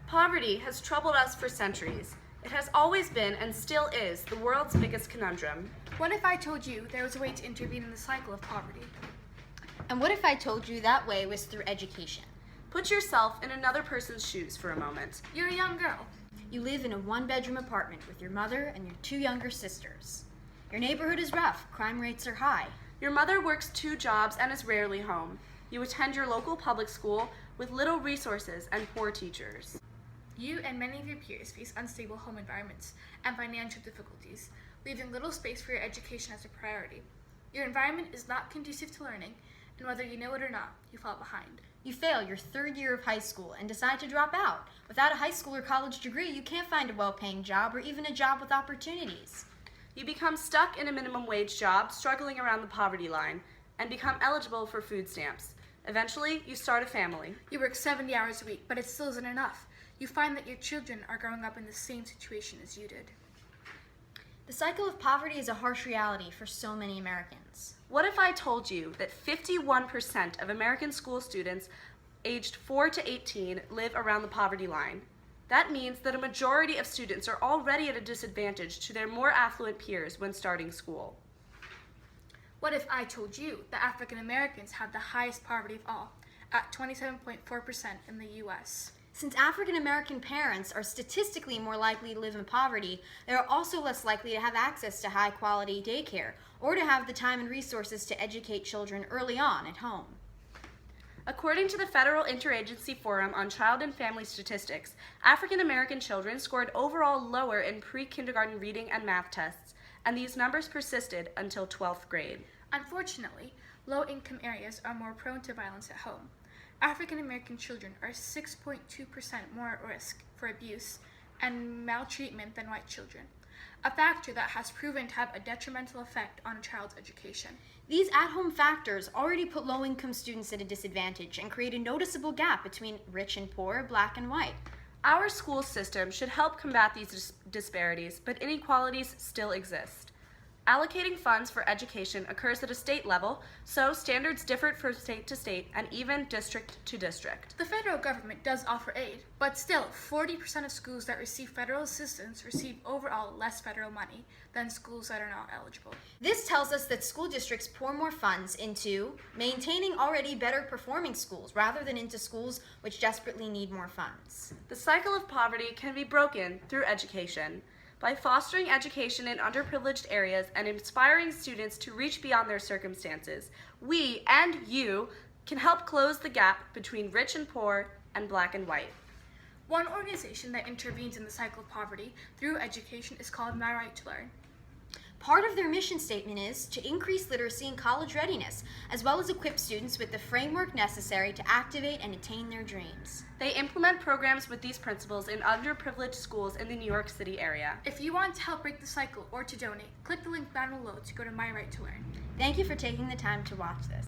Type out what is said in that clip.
Poverty has troubled us for centuries. It has always been and still is the world's biggest conundrum. What if I told you there was a way to intervene in the cycle of poverty? And what if I told you that way was through education? Put yourself in another person's shoes for a moment. You're a young girl. You live in a one-bedroom apartment with your mother and your two younger sisters. Your neighborhood is rough, crime rates are high. Your mother works 2 jobs and is rarely home. You attend your local public school with little resources and poor teachers. You and many of your peers face unstable home environments and financial difficulties, leaving little space for your education as a priority. Your environment is not conducive to learning, and whether you know it or not, you fall behind. You fail your 3rd year of high school and decide to drop out. Without a high school or college degree, you can't find a well-paying job or even a job with opportunities. You become stuck in a minimum wage job, struggling around the poverty line, and become eligible for food stamps. Eventually, you start a family. You work 70 hours a week, but it still isn't enough. You find that your children are growing up in the same situation as you did. The cycle of poverty is a harsh reality for so many Americans. What if I told you that 51% of American school students aged 4 to 18 live around the poverty line? That means that a majority of students are already at a disadvantage to their more affluent peers when starting school. What if I told you that African Americans have the highest poverty of all, at 27.4% in the U.S.? Since African American parents are statistically more likely to live in poverty, they are also less likely to have access to high-quality daycare or to have the time and resources to educate children early on at home. According to the Federal Interagency Forum on Child and Family Statistics, African American children scored overall lower in pre-kindergarten reading and math tests, and these numbers persisted until 12th grade. Unfortunately, low-income areas are more prone to violence at home. African American children are 6.2% more at risk for abuse and maltreatment than white children, a factor that has proven to have a detrimental effect on a child's education. These at-home factors already put low-income students at a disadvantage and create a noticeable gap between rich and poor, black and white. Our school system should help combat these disparities, but inequalities still exist. Allocating funds for education occurs at a state level, so standards differ from state to state and even district to district. The federal government does offer aid, but still 40% of schools that receive federal assistance receive overall less federal money than schools that are not eligible. This tells us that school districts pour more funds into maintaining already better performing schools rather than into schools which desperately need more funds. The cycle of poverty can be broken through education. By fostering education in underprivileged areas and inspiring students to reach beyond their circumstances, we and you can help close the gap between rich and poor and black and white. One organization that intervenes in the cycle of poverty through education is called My Right to Learn. Part of their mission statement is to increase literacy and college readiness, as well as equip students with the framework necessary to activate and attain their dreams. They implement programs with these principles in underprivileged schools in the New York City area. If you want to help break the cycle or to donate, click the link down below to go to My Right to Learn. Thank you for taking the time to watch this.